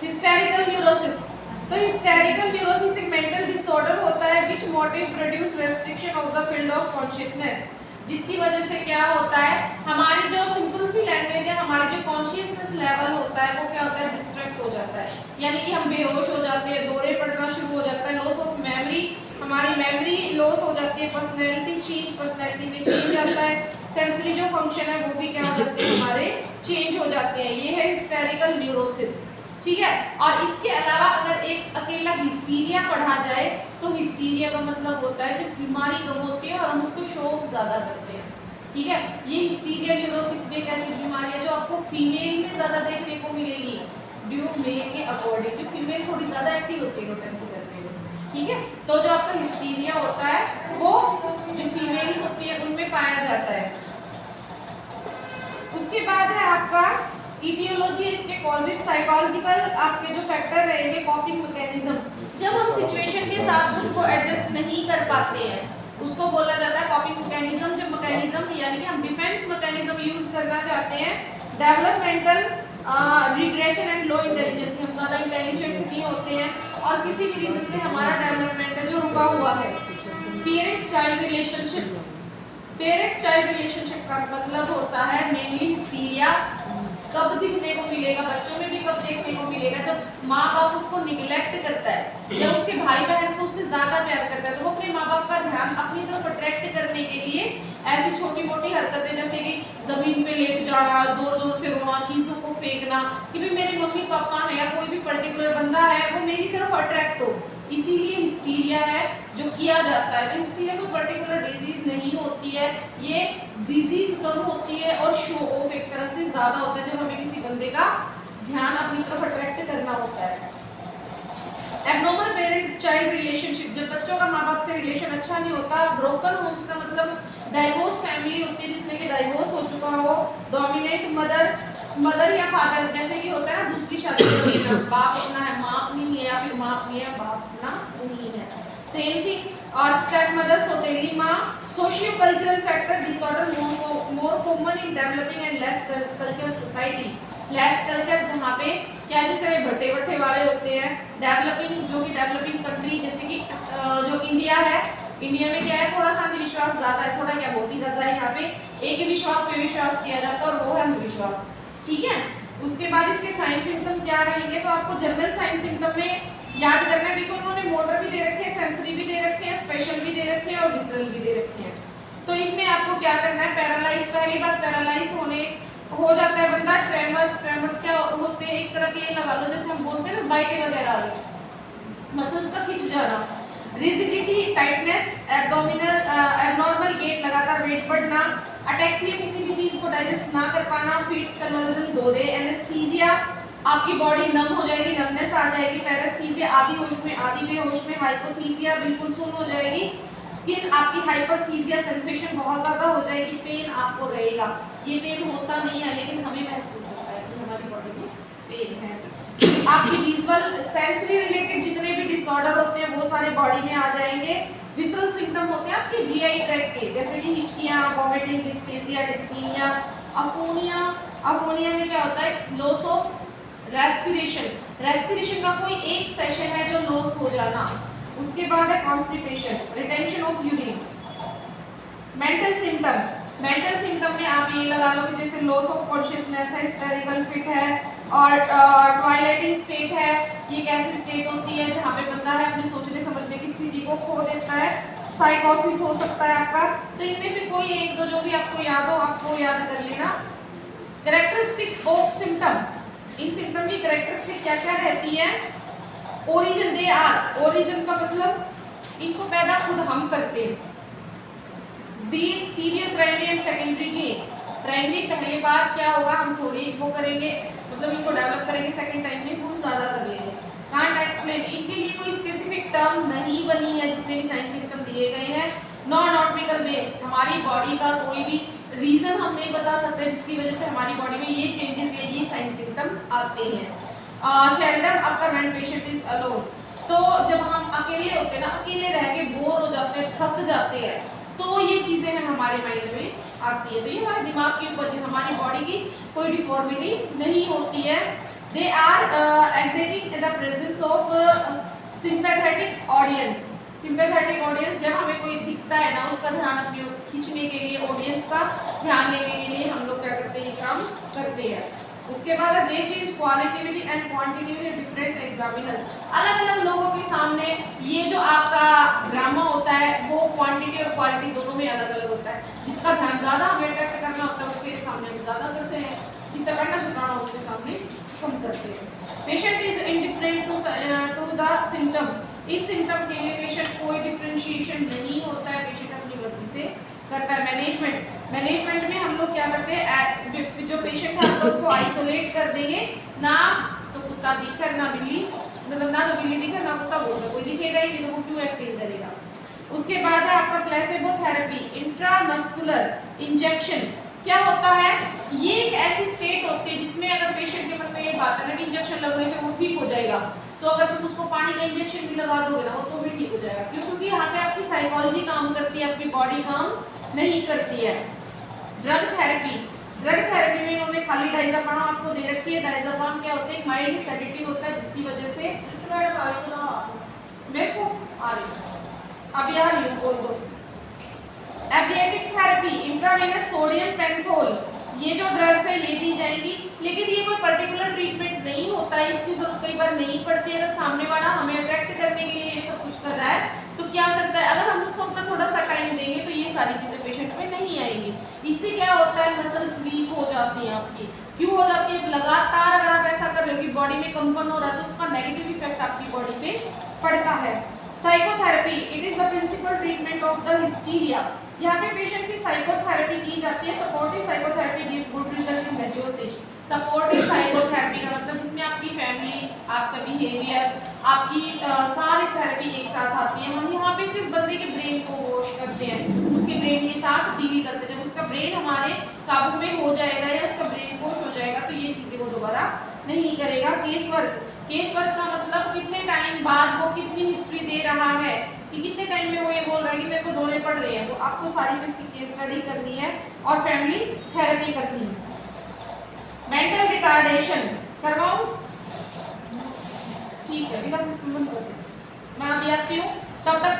Hysterical neurosis. तो hysterical neurosis एक mental disorder होता है which motive produce restriction of the field of consciousness, जिसकी वजह से क्या होता है हमारी जो सिंपल सी लैंग्वेज है, हमारी जो कॉन्शियसनेस लेवल होता है वो क्या होता है, डिस्ट्रैक्ट हो जाता है, यानी कि हम बेहोश हो जाते हैं, दौरे पड़ना शुरू हो जाता है, लॉस ऑफ मेमोरी, हमारी मेमोरी लॉस हो जाती है, पर्सनैलिटी चेंज, पर्सनैलिटी में चेंज आता है, सेंसरी जो फंक्शन है वो भी क्या हो जाते हैं हमारे चेंज हो जाते हैं। ये है हिस्टेरिकल न्यूरोसिस, ठीक है। और इसके अलावा अगर एक अकेला हिस्टीरिया पढ़ा जाए तो हिस्टीरिया का मतलब होता है जब बीमारी कम होती है और हम उसको शौक ज्यादा करते हैं, ठीक है। ये हिस्टीरिया न्यूरोसिस भी एक ऐसी बीमारी है जो आपको फीमेल में ज्यादा देखने को मिलेगी ड्यू मेल के अकॉर्डिंग, जो फीमेल थोड़ी ज्यादा एक्टिव होती है रोटेंट करने में, ठीक है। तो जो आपका हिस्टीरिया होता है वो जो फीमेल्स होती है उनमें पाया जाता है। उसके बाद है आपका इटियोलॉजी, इसके कॉजेज, साइकोलॉजिकल आपके जो फैक्टर रहेंगे, कॉपिंग मैकेनिज्म, जब हम सिचुएशन के साथ खुद को एडजस्ट नहीं कर पाते हैं उसको बोला जाता है कॉपिंग मैकेनिज्म। जब मैकेनिज्म यानी कि हम डिफेंस मैकेनिज्म यूज करना चाहते हैं, developmental regression and low intelligence, हम ज़्यादा इंटेलिजेंट नहीं होते हैं और किसी भी रीजन से हमारा डेवलपमेंट है जो रुका हुआ है। Parent child relationship, parent child relationship का मतलब होता है मेनली हिस्टीरिया कब दिखने को मिलेगा, बच्चों में भी कब देखने को मिलेगा, जब माँ बाप उसको निगलेक्ट करता है या उसके भाई बहन को उससे ज्यादा प्यार करता है तो वो अपने माँ बाप का ध्यान अपनी तरफ अट्रैक्ट करने के लिए ऐसी छोटी मोटी हरकतें जैसे कि जमीन पे लेट जाना, जोर जोर से रोना, चीजों को फेंकना कि भी मेरे मम्मी पापा है या कोई भी पर्टिकुलर बंदा है वो मेरी तरफ अट्रैक्ट हो, इसीलिए हिस्टीरिया है जो किया जाता है। तो हिस्टीरिया कोई पर्टिकुलर डिजीज नहीं होती है, ये डिजीज कम होती है और शो ऑफ एक तरह से ज्यादा होता है जब हमें किसी बंदे का ध्यान अपनी तरफ अट्रैक्ट करना होता है। एब्नॉर्मल पेरेंट चाइल्ड रिलेशनशिप, जब बच्चों का माँ बाप से रिलेशन अच्छा नहीं होता। ब्रोकन होम्स का मतलब डाइवोर्स फैमिली होती है जिसमें कि डाइवोर्स हो चुका हो। डोमिनेट मदर या फादर, जैसे कि होता है ना दूसरी शादी में बाप अपना है माँ अपनी नहीं है, या फिर माँ अपनी है बाप अपना नहीं है, सेम थिंग। और स्टेप मदर, सौतेली माँ। Socio cultural factor disorder more common in developing and less culture society. Less culture जहाँ पे क्या जैसे भट्टे भट्टे वाले होते हैं, डेवलपिंग जो कि डेवलपिंग कंट्री जैसे कि जो इंडिया है, इंडिया में क्या है थोड़ा सा अंधविश्वास ज्यादा है, थोड़ा क्या बहुत ही ज्यादा है, यहाँ पे एक ही विश्वास पे विश्वास किया जाता है और वो है अंधविश्वास, ठीक है। उसके बाद इसके साइन सिम्टम क्या रहेंगे, तो आपको जनरल साइन सिम्टम में याद करना है। देखो उन्होंने मोटर भी दे रखे हैं, सेंसरी भी दे रखे हैं, स्पेशल भी दे रखे हैं और विसरल भी दे रखे हैं। तो इसमें आपको क्या करना है, पैरालाइज, पहली बार पैरालाइज हो जाता है बंदा। ट्रेमर्स, ट्रेमर्स क्या होते हैं, एक तरह के लगा लो जैसे हम बोलते हैं ना बाइटे वगैरह आ गई, मसल्स का खिंच जाना। Rigidity, tightness, abdominal abnormal gait, लगातार वेट बढ़ना। अटैक्सिया, किसी भी चीज को डाइजेस्ट ना कर पाना। फीट्स कन्वर्जन, दौरे। एनेस्थीसिया, आपकी बॉडी नम हो जाएगी, नमनेस आ जाएगी। पैरास्थीसिया, आधी होश में आधी बेहोश में। हाइपोथीसिया, बिल्कुल सुन हो जाएगी। स्किन आपकी हाइपरथीसिया, सेंसेशन बहुत ज्यादा हो जाएगी। पेन आपको रहेगा, ये पेन होता नहीं है लेकिन हमें महसूस होता है कि हमारी बॉडी में पेन है। आपकी विजुअल सेंसरी रिलेटेड जितने भी डिसऑर्डर होते हैं वो सारे बॉडी में आ जाएंगे। विजुअल सिम्टम होते हैं आपके जीआई ट्रैक्ट के, जैसे कि हिचकियां, वॉमिटिंग, डिस्फेजिया, डिस्कीनिया। अफोनिया, अफोनिया में क्या होता है, लॉस ऑफ रेस्पिरेशन, रेस्पिरेशन का कोई एक सेशन है जो लॉस हो जाना। उसके बाद है constipation, retention of urine. Mental symptom, mental symptom में आप ये लगा लो कि जैसे लॉस ऑफ कॉन्शियसनेस है, हिस्टेरिकल फिट है और ट्वाइलाइटिंग स्टेट है। ये कैसी स्टेट होती है जहाँ पे बंदा है अपने सोचने समझने की स्थिति को खो देता है। साइकोसिस हो सकता है आपका। तो इनमें से कोई एक दो जो भी आपको याद हो आपको याद कर लेना। Characteristics of symptom, in symptom की कैरेक्टरिस्टिक क्या क्या रहती है। ओरिजिन, दे आर, ओरिजिन का मतलब इनको पैदा खुद हम करते हैं। Being severe primary and secondary gain, primary पहली बार क्या होगा हम थोड़ी वो करेंगे, मतलब इनको डेवलप करेंगे, सेकंड टाइम में हम ज्यादा कर लेंगे। कांट एक्सप्लेन, इनके लिए कोई स्पेसिफिक टर्म नहीं बनी है जितने भी साइंस सिम्टम दिए गए हैं। नॉन एनाटॉमिकल बेस, हमारी बॉडी का कोई भी रीजन हम नहीं बता सकते जिसकी वजह से हमारी बॉडी में ये चेंजेस या ये साइंस सिम्टम आते हैं। Shareholder, occur when patient is alone, तो जब हम अकेले होते हैं ना, अकेले रह के बोर हो जाते हैं, थक जाते हैं, तो ये चीजें हैं हमारे माइंड में आती है। तो ये हमारे दिमाग की उपज है, हमारी बॉडी की कोई डिफॉर्मिटी नहीं होती है। They are exciting in the presence of sympathetic audience. Sympathetic audience, जब हमें कोई दिखता है ना, उसका ध्यान अपने खींचने के लिए, ऑडियंस का ध्यान लेने के लिए हम लोग क्या करते हैं, ये काम करते हैं। उसके बाद दे change qualitatively and quantitatively different examiner. अलग अलग लोगों के सामने ये जो आपका ड्रामा होता है वो क्वांटिटी और क्वालिटी दोनों में अलग अलग होता है। जिसका ध्यान ज़्यादा हमें अट्रैक्ट करना होता है उसके सामने हम ज़्यादा करते हैं, जिससे करना छुटाना उसके सामने कम करते हैं। Patient is indifferent to the symptoms. इन सिम्टम के लिए पेशेंट कोई डिफ्रेंशिएशन नहीं होता है, पेशेंट अपनी मर्जी से करता है। मैनेजमेंट में हम लोग क्या करते हैं, जो पेशेंट है उसको आइसोलेट कर देंगे, ना तो कुत्ता दिखकर ना बिल्ली, मतलब ना तो बिल्ली दिखे ना कुत्ता, बोल कोई दिखेगा ही नहीं, तो वो क्यों एक्टिंग करेगा। उसके बाद है आपका प्लेसेबो थेरेपी, इंट्रामस्कुलर इंजेक्शन। क्या होता है, ये एक ऐसी स्टेट होती है जिसमें अगर पेशेंट के मन में ये बात है ना कि इंजेक्शन लगने से वो ठीक हो जाएगा, तो अगर तुम उसको पानी का इंजेक्शन भी लगा दोगे ना, वो तो भी ठीक हो जाएगा। क्यों? क्योंकि यहाँ पे आपकी साइकोलॉजी काम करती है, आपकी बॉडी काम नहीं करती है। ड्रग थेरेपी में इन्होंने खाली डायज़ेपाम आपको दे रखी है। डायज़ेपाम क्या होता है, माइल्ड सेडेटिव होता है, जिसकी वजह से मेरे को आ रही अब यार ये बोल दो। एपियाटिक थेरेपी, इंट्रावेनस सोडियम पेंथोल, ये जो ड्रग्स है ये दी जाएंगी, लेकिन ये कोई पर्टिकुलर ट्रीटमेंट नहीं होता है, इसकी जरूरत कई बार नहीं पड़ती। अगर सामने वाला हमें अट्रैक्ट करने के लिए ये सब कुछ कर रहा है तो क्या करता है, अगर हम उसको अपना थोड़ा सा टाइम देंगे तो ये सारी चीजें पेशेंट में नहीं आएंगी। इससे क्या होता है, मसल्स वीक हो जाती हैं आपकी। क्यों हो जाती है, लगातार अगर आप ऐसा कर रहे हो कि बॉडी में कंपन हो रहा है तो उसका नेगेटिव इफेक्ट आपकी बॉडी पे पड़ता है। Psychotherapy, it is the principal treatment of the hysteria. यहाँ पे पेशेंट की साइकोथेरेपी की जाती है। Supportive psychotherapy give good result in maturity. Supportive psychotherapy का मतलब जिसमें आपकी फैमिली, आपका बिहेवियर, आपकी सारी थेरेपी एक साथ आती है। हम यहाँ पे सिर्फ बंदे के ब्रेन को वॉश करते हैं, उसके ब्रेन के साथ डील करते हैं। जब उसका ब्रेन हमारे काबू में हो जाएगा या उसका ब्रेन वॉश हो जाएगा तो ये चीज़ें वो दोबारा नहीं करेगा। केस वर्क का मतलब कितने टाइम बाद वो कितनी हिस्ट्री दे रहा है, कि कितने टाइम में वो ये बोल रहा है कि मेरे को दौरे पड़ रहे हैं, तो आपको सारी उसकी केस स्टडी करनी है और फैमिली थेरेपी करनी है। मेंटल रिटार्डेशन करवाऊं? ठीक है, विकास इसमें बंद कर दे, मैं अभी आती हूँ, तब तक